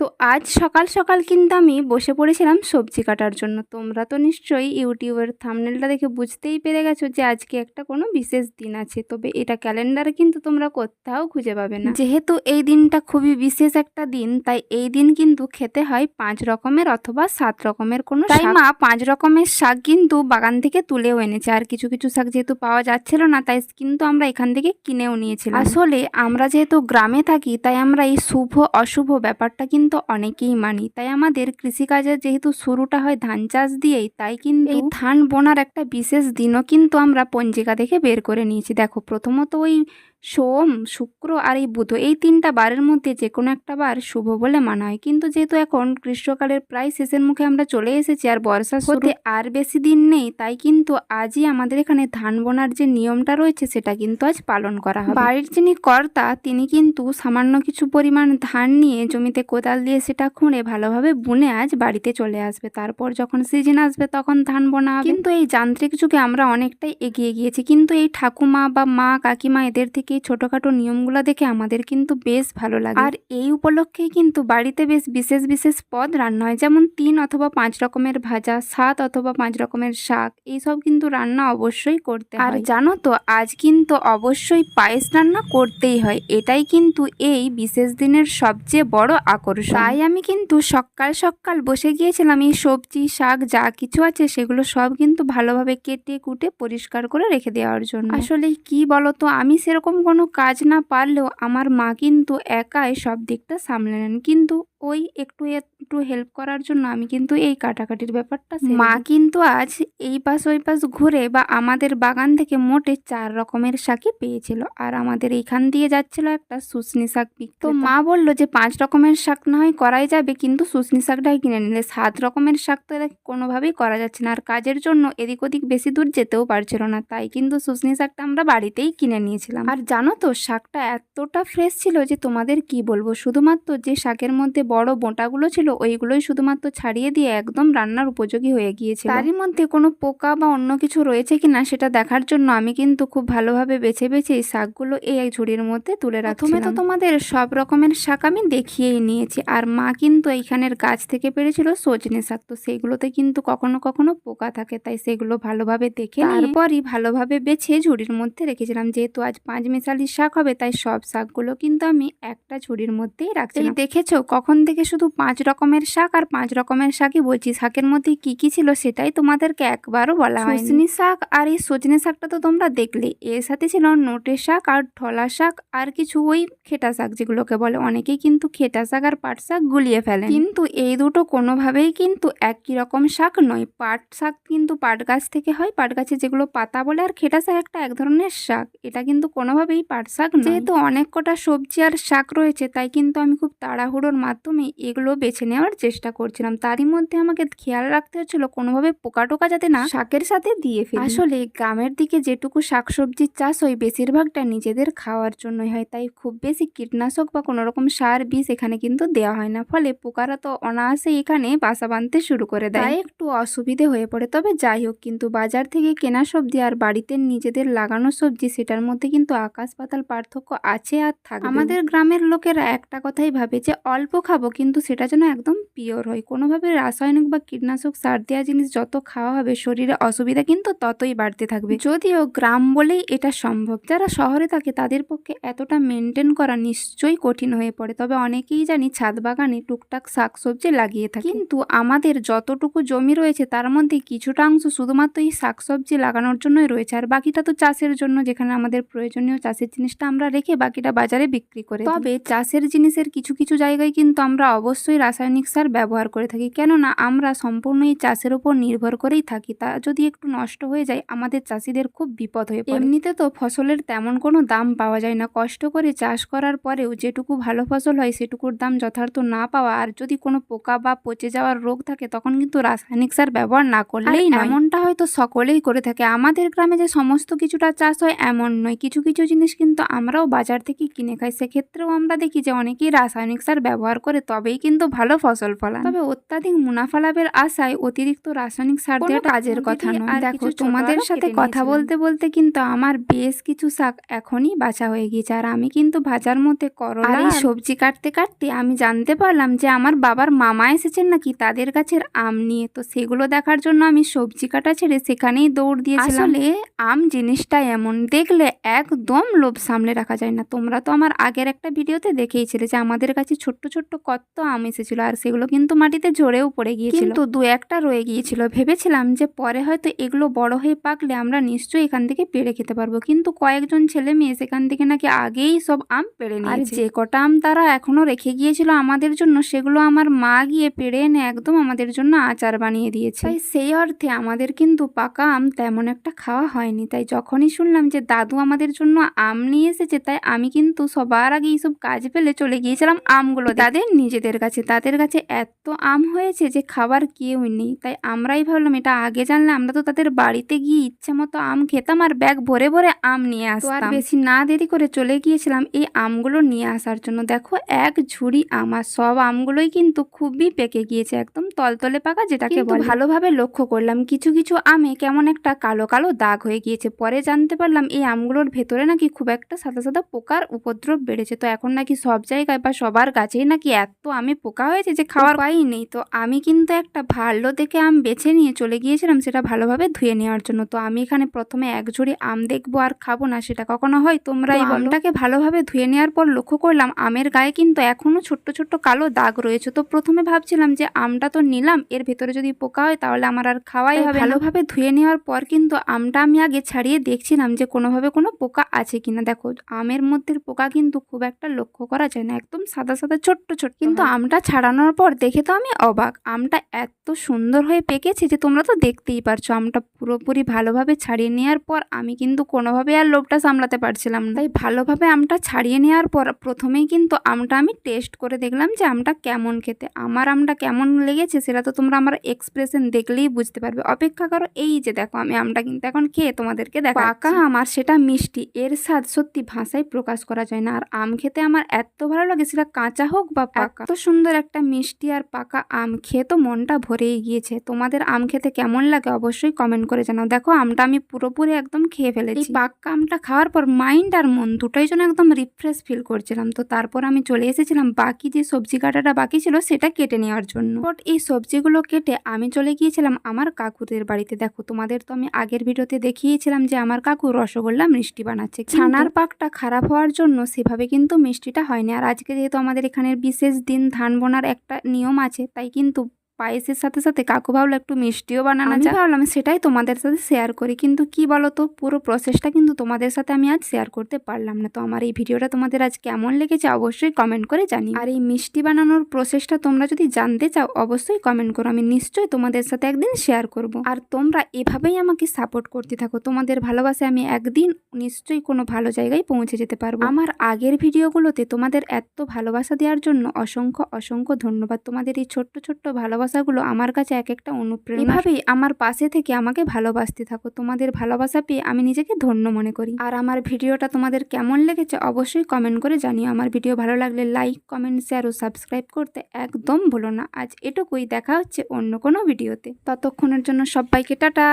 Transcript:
তো আজ সকাল সকাল কিন্তু আমি বসে পড়েছিলাম সবজি কাটার জন্য। তোমরা তো নিশ্চয়ই ইউটিউবের থাম্বনেলটা দেখে বুঝতেই পেরে গেছো যে আজকে একটা কোনো বিশেষ দিন আছে। তবে এটা ক্যালেন্ডারে কিন্তু তোমরা কোথাও খুঁজে পাবে না। যেহেতু এই দিনটা খুবই বিশেষ একটা দিন, তাই এই দিন কিন্তু খেতে হয় 5 রকমের অথবা 7 রকমের কোনো শাক। তাই মা 5 রকমের শাক কিন্তু বাগান থেকে তুলেও এনেছে। আর কিছু কিছু শাক যেহেতু পাওয়া যাচ্ছিল না, তাই কিন্তু আমরা এখান থেকে কিনেও নিয়েছিলাম। আসলে আমরা যেহেতু গ্রামে থাকি, তাই আমরা এই শুভ অশুভ ব্যাপারটা কিন্তু অনেকেই মানি। তাই আমাদের কৃষিকাজের যেহেতু শুরুটা হয় ধান চাষ দিয়েই, তাই কিন্তু এই ধান বোনার একটা বিশেষ দিনও কিন্তু আমরা পঞ্জিকা থেকে বের করে নিয়েছি। দেখো, প্রথমত ওই সোম, শুক্র আর এই বুধ, এই 3টা বারের মধ্যে যে কোনো একটা বার শুভ বলে মানা হয়। কিন্তু যেহেতু এখন গ্রীষ্মকালের প্রায় শেষের মুখে আমরা চলে এসেছি আর বর্ষা হতে আর বেশি দিন নেই, তাই কিন্তু আজই আমাদের এখানে ধান বোনার যে নিয়মটা রয়েছে সেটা কিন্তু আজ পালন করা হবে। বাড়ির যিনি কর্তা, তিনি কিন্তু সামান্য কিছু পরিমাণ ধান নিয়ে জমিতে কোদাল দিয়ে সেটা খুঁড়ে ভালোভাবে বুনে আজ বাড়িতে চলে আসবে। তারপর যখন সিজন আসবে তখন ধান বোনা হবে। কিন্তু এই যান্ত্রিক যুগে আমরা অনেকটাই এগিয়ে গিয়েছি, কিন্তু এই ঠাকুমা বা মা কাকিমা এদের থেকে এই ছোটোখাটো নিয়মগুলো দেখে আমাদের কিন্তু বেশ ভালো লাগে। আর এই উপলক্ষেই কিন্তু বাড়িতে বেশ বিশেষ বিশেষ পদ রান্না হয়, যেমন 3 অথবা 5 রকমের ভাজা, 7 অথবা 5 রকমের শাক, এইসব কিন্তু রান্না অবশ্যই করতে হয়। আর জানো তো, আজ কিন্তু অবশ্যই পায়েস রান্না করতেই হয়। এটাই কিন্তু এই বিশেষ দিনের সবচেয়ে বড় আকর্ষণ। তাই আমি কিন্তু সকাল সকাল বসে গিয়েছিলাম এই সবজি শাক যা কিছু আছে সেগুলো সব কিন্তু ভালোভাবে কেটে কুটে পরিষ্কার করে রেখে দেওয়ার জন্য। আসলে কি বলতো, আমি সেরকম কোনো কাজ না পারলেও আমার মা কিন্তু একাই সব দিকটা সামলে নেন। কিন্তু ওই একটু হেল্প করার জন্য আমি কিন্তু এই কাটাকাটির ব্যাপারটা মা কিন্তু আজ এই পাশ ওই পাশ ঘুরে বা আমাদের বাগান থেকে মোটে 4 রকমের শাকই পেয়েছিল। আর আমাদের এইখান দিয়ে যাচ্ছিল একটা শুশনি শাক বিক্রেতা। তো মা বলল যে 5 রকমের শাক না হয় করাই যাবে, কিন্তু শুশনি শাকটাই কিনে নিলে 7 রকমের শাক তো কোনোভাবেই করা যাচ্ছে না। আর কাজের জন্য এদিক ওদিক বেশি দূর যেতেও পারছিল না, তাই কিন্তু শুশনি শাকটা আমরা বাড়িতেই কিনে নিয়েছিলাম। আর জানো তো, শাকটা এতটা ফ্রেশ ছিল যে তোমাদের কি বলবো। শুধুমাত্র যে শাকের মধ্যে বড় বোঁটাগুলো ছিল ওইগুলোই শুধুমাত্র ছাড়িয়ে দিয়ে একদম রান্নার উপযোগী হয়ে গিয়েছিল। তারই মধ্যে কোনো পোকা বা অন্য কিছু রয়েছে কিনা সেটা দেখার জন্য আমি কিন্তু খুব ভালোভাবে বেছে বেছে এই শাকগুলো এই ঝুড়ির মধ্যে তুলে রাখছিলাম। প্রথমে তো তোমাদের সব রকমের শাক আমি দেখিয়েই নিয়েছি। আর মা কিন্তু এইখানের গাছ থেকে পেরেছিল সজনে শাক, তো সেগুলোতে কিন্তু কখনো কখনো পোকা থাকে, তাই সেগুলো ভালোভাবে দেখে তারপরই ভালোভাবে বেছে ঝুড়ির মধ্যে রেখেছিলাম। যেহেতু আজ 5 মেশালি শাক হবে, তাই সব শাকগুলো কিন্তু আমি একটা ঝুড়ির মধ্যেই রাখছিলাম। দেখেছো কখন থেকে শুধু 5 রকমের শাক আর 5 রকমের শাকই বলছি, শাকের মধ্যে কি কি ছিল সেটাই তোমাদেরকে একবারও বলা হয়নি। শুশনি শাক আর এই সজনে শাকটা তো তোমরা দেখলে, এর সাথে ছিল নোটে শাক আর ঢলা শাক আর কিছু ওই খেটা শাক যেগুলোকে বলে। অনেকেই কিন্তু খেটা শাক আর পাট শাক গুলিয়ে ফেলেন, কিন্তু এই দুটো কোনোভাবেই কিন্তু একই রকম শাক নয়। পাট শাক কিন্তু পাট গাছ থেকে হয়, পাট গাছে যেগুলো পাতা বলে, আর খেটা শাক একটা এক ধরনের শাক, এটা কিন্তু কোনোভাবেই পাট শাক নয়। যেহেতু অনেক কটা সবজি আর শাক রয়েছে, তাই কিন্তু আমি খুব তাড়াহুড়োর মাধ্যমে এগুলো বেছে নেওয়ার চেষ্টা করছিলাম। তারই মধ্যে আমাকে খেয়াল রাখতে হচ্ছিল কোনোভাবে পোকা টোকা যাতে না শাকের সাথে দিয়ে ফেলি। আসলে গ্রামের দিকে যেটুকু শাকসবজির চাষ হয় বেশিরভাগটা নিজেদের খাওয়ার জন্যই হয়, তাই খুব বেশি কীটনাশক বা কোনো রকম সার বিষ এখানে কিন্তু দেওয়া হয় না। ফলে পোকারা তো অনায়াসে এখানে বাসা বাঁধতে শুরু করে দেয়, তাই একটু অসুবিধে হয়ে পড়ে। তবে যাই হোক, কিন্তু বাজার থেকে কেনা সবজি আর বাড়িতে নিজেদের লাগানো সবজি, সেটার মধ্যে কিন্তু আকাশ পাতাল পার্থক্য আছে আর থাকবে। আমাদের গ্রামের লোকেরা একটা কথাই ভাবে যে অল্প খাবো, কিন্তু সেটা যেন একদম পিওর হয়। কোনোভাবে রাসায়নিক বা কীটনাশক সার দেওয়া জিনিস যত খাওয়া হবে শরীরে অসুবিধা কিন্তু ততই বাড়তে থাকবে। যদিও গ্রাম বলেই এটা সম্ভব, যারা শহরে থাকে তাদের পক্ষে এতটা মেনটেন করা নিশ্চয়ই কঠিন হয়ে পড়ে। তবে অনেকেই জানি ছাদ বাগানে টুকটাক শাকসবজি লাগিয়ে থাকে, কিন্তু আমাদের যতটুকু জমি রয়েছে তার মধ্যে কিছুটা অংশ শুধুমাত্র এই শাকসবজি লাগানোর জন্যই রয়েছে, আর বাকিটা তো চাষের জন্য, যেখানে আমাদের প্রয়োজনীয় চাষের জিনিসটা আমরা রেখে বাকিটা বাজারে বিক্রি করে। তবে চাষের জিনিসের কিছু কিছু জায়গায় কিন্তু আমরা অবশ্যই রাসায়নিক সার ব্যবহার করে থাকি, কেননা আমরা সম্পূর্ণ এই চাষের উপর নির্ভর করেই থাকি। তা যদি একটু নষ্ট হয়ে যায় আমাদের চাষিদের খুব বিপদ হয়ে পড়ে। এমনিতে তো ফসলের তেমন কোনো দাম পাওয়া যায় না, কষ্ট করে চাষ করার পরেও যেটুকু ভালো ফসল হয় সেটুকুর দাম যথার্থ না পাওয়া, আর যদি কোনো পোকা বা পচে যাওয়ার রোগ থাকে তখন কিন্তু রাসায়নিক সার ব্যবহার না করলেই নয়। এমনটা হয়তো সকলেই করে থাকে। আমাদের গ্রামে যে সমস্ত কিছুটা চাষ হয় এমন নয়, কিছু কিছু জিনিস কিন্তু আমরাও বাজার থেকে কিনে খাই, সেক্ষেত্রেও আমরা দেখি যে অনেকেই রাসায়নিক সার ব্যবহার করে তবেই কিন্তু ভালো ফসল ফলান। তবে অত্যাধিক মুনাফা লাভের আশায় অতিরিক্ত রাসায়নিক সার দেওয়া কাজের কথা নয়। দেখো তোমাদের সাথে কথা বলতে বলতে কিন্তু আমার বেশ কিছু শাক এখনই বাছা হয়ে গিয়েছে, আর আমি কিন্তু ভাজার মধ্যে করলা আর সবজি কাটতে কাটতে আমি জানতে পারলাম যে আমার বাবার মামা এসেছেন নাকি তাদের গাছের আম নিয়ে। তো সেগুলো দেখার জন্য আমি সবজি কাটা ছেড়ে সেখানেই দৌড় দিয়েছিলাম। আসলে আম জিনিসটা এমন, দেখলে একদম লোভ সামলে রাখা যায় না। তোমরা তো আমার আগের একটা ভিডিওতে দেখেইছিলে যে আমাদের কাছে ছোট্ট ছোট্ট কত আম এসেছিল, আর সেগুলো কিন্তু মাটিতে ঝরেও পড়ে গিয়েছিল, কিন্তু দু একটা রয়ে গিয়েছিল। ভেবেছিলাম যে পরে হয়তো এগুলো বড় হয়ে পাকলে আমরা নিশ্চয়ই এখান থেকে পেড়ে খেতে পারবো, কিন্তু কয়েকজন ছেলে মেয়ে সেখান থেকে নাকি আগেই সব আম পেড়ে নিয়েছে। আর যে কটা আম তারা এখনো রেখে গিয়েছিল আমাদের জন্য, সেগুলো আমার মা গিয়ে পেড়ে এনে একদম আমাদের জন্য আচার বানিয়ে দিয়েছে। তাই সেই অর্থে আমাদের কিন্তু পাকা আম তেমন একটা খাওয়া হয়নি। তাই যখনই শুনলাম যে দাদু আমাদের জন্য আম নিয়ে এসেছে, তাই আমি কিন্তু সবার আগে এইসব কাজ ফেলে চলে গিয়েছিলাম আমগুলো তাদের নিজেদের কাছে। তাদের কাছে এত আম হয়েছে যে খাবার কেউ নেই, তাই আমরাই ভাবলাম এটা আগে জানলে আমরা তো তাদের বাড়িতে গিয়ে ইচ্ছে মতো আম খেতাম আর ব্যাগ ভরে ভরে আম নিয়ে আসতাম। আর বেশি না দেরি করে চলে গিয়েছিলাম এই আমগুলো নিয়ে আসার জন্য। দেখো এক ঝুড়ি আম, আর সব আমগুলোই কিন্তু খুবই পেকে গিয়েছে, একদম তলতলে পাকা যেটাকে বলে। ভালোভাবে লক্ষ্য করলাম কিছু কিছু আমে কেমন একটা কালো কালো দাগ হয়ে গিয়েছে। পরে জানতে পারলাম এই আমগুলোর ভেতরে নাকি খুব একটা সাদা সাদা পোকার উপদ্রব বেড়েছে। তো এখন নাকি সব জায়গায় বা সবার গাছেই নাকি এত আমে পোকা হয়েছে যে খাওয়ার উপায় নেই। তো আমি কিন্তু একটা ভালো দেখে আম বেছে নিয়ে চলে গিয়েছিলাম সেটা ভালোভাবে ধুয়ে নেওয়ার জন্য। তো আমি এখানে প্রথমে এক ঝুড়ি আম দেখবো আর খাবো না, সেটা কখনো হয়? তোমরা এই আমটাকে ভালোভাবে ধুয়ে নেওয়ার পর লক্ষ্য করলাম আমের গায়ে কিন্তু এখনো ছোট্ট ছোট্ট কালো দাগ রয়েছে। তো প্রথমে ভাবছিলাম যে আমটা তো নিলাম, এর ভেতরে যদি পোকা হয় তাহলে আমার আর খাওয়াই হবে। ভালোভাবে ধুয়ে নেওয়ার পর কিন্তু আমটা আমি আগে ছাড়িয়ে দেখছিলাম যে কোনোভাবে কোনো পোকা আছে কিনা। দেখো আমের মধ্যে পোকা কিন্তু খুব একটা লক্ষ্য করা যায় না, একদম সাদা সাদা ছোট্ট ছোট্ট। কিন্তু আমটা ছাড়ানোর পর দেখে তো আমি অবাক, আমটা এত সুন্দর হয়ে পেকেছে যে তোমরা তো দেখতেই পারছো। আমটা পুরোপুরি ভালোভাবে ছাড়িয়ে নেওয়ার পর আমি কিন্তু কোনোভাবে আর লোভটা সামলাতে পারছিলাম না। তাই ভালোভাবে আমটা ছাড়িয়ে নেওয়ার পর প্রথমেই কিন্তু আমটা আমি টেস্ট করে দেখলাম যে আমটা কেমন খেতে। আমার আমটা কেমন লেগেছে সেটা তো তোমরা আমার এক্সপ্রেশন দেখলেই বুঝতে পারবে। অপেক্ষা করো, এই যে দেখো আমি আমটা কিন্তু এখন খেয়ে তোমাদেরকে দেখো। পাকা আম আর সেটা মিষ্টি, এর স্বাদ সত্যি ভাষায় প্রকাশ করা যায় না। আর আম খেতে আমার এত ভালো লাগে, সেটা কাঁচা হোক বা পাকা। এত সুন্দর একটা মিষ্টি আর পাকা আম খেয়ে তো মনটা ভরেই গিয়েছে। তোমাদের আম খেতে কেমন লাগে অবশ্যই কমেন্ট করে জানাও। দেখো আমটা আমি পুরোপুরি একদম খেয়ে ফেলেছি। এই পাকা আমটা খাওয়ার পর মাইন্ড আর মন দুটোই যেন একদম রিফ্রেশ ফিল করছিলাম। তো তারপর আমি চলে এসেছিলাম বাকি যে সবজি কাটাটা বাকি ছিল সেটা কেটে নেওয়ার জন্য। বাট এই সবজিগুলো কেটে আমি চলে গিয়েছিলাম আমার কাকুদের বাড়িতে। দেখো তোমাদের তো আমি আগের ভিডিওতে দেখিয়েছিলাম যে আমার কাকু রসগোল্লা মিষ্টি বানাচ্ছে। ছানার পাকটা খারাপ হওয়ার জন্য সেভাবে কিন্তু মিষ্টিটা হয়নি। আর আজকে যেহেতু আমাদের এখানের বিশেষ দিন ধান বোনার একটা নিয়ম আছে, তাই কিন্তু পায়েসের সাথে সাথে কাকু ভাবলো একটু মিষ্টিও বানানো যায়। ভাবলাম সেটাই তোমাদের সাথে শেয়ার করি, কিন্তু কি বলো তো পুরো প্রসেসটা কিন্তু তোমাদের সাথে আমি আজ শেয়ার করতে পারলাম না। তো আমার এই ভিডিওটা তোমাদের আজ কেমন লেগেছে অবশ্যই কমেন্ট করে জানিও। আর এই মিষ্টি বানানোর প্রসেসটা তোমরা যদি জানতে চাও অবশ্যই কমেন্ট করো, আমি নিশ্চয়ই তোমাদের সাথে একদিন শেয়ার করব। আর তোমরা এভাবেই আমাকে সাপোর্ট করতে থাকো, তোমাদের ভালোবাসায় আমি একদিন নিশ্চয়ই কোনো ভালো জায়গায় পৌঁছে যেতে পারবো। আমার আগের ভিডিওগুলোতে তোমাদের এত ভালোবাসা দেওয়ার জন্য অসংখ্য অসংখ্য ধন্যবাদ। তোমাদের এই ছোট্ট ছোট্ট ভালোবাসাগুলো আমার কাছে এক একটা অনুপ্রেরণা। এভাবেই আমার পাশে থেকে আমাকে ভালোবাসতে থাকো। তোমাদের ভালোবাসা পেয়ে আমি নিজেকে ধন্য মনে করি। আর আমার ভিডিওটা তোমাদের কেমন লেগেছে অবশ্যই কমেন্ট করে জানিও। আমার ভিডিও ভালো লাগলে লাইক কমেন্ট শেয়ার ও সাবস্ক্রাইব করতে একদম ভুলো না। আজ এটুকুই, দেখা হচ্ছে অন্য কোনো ভিডিওতে। ততক্ষণের জন্য সবাইকে টাটা।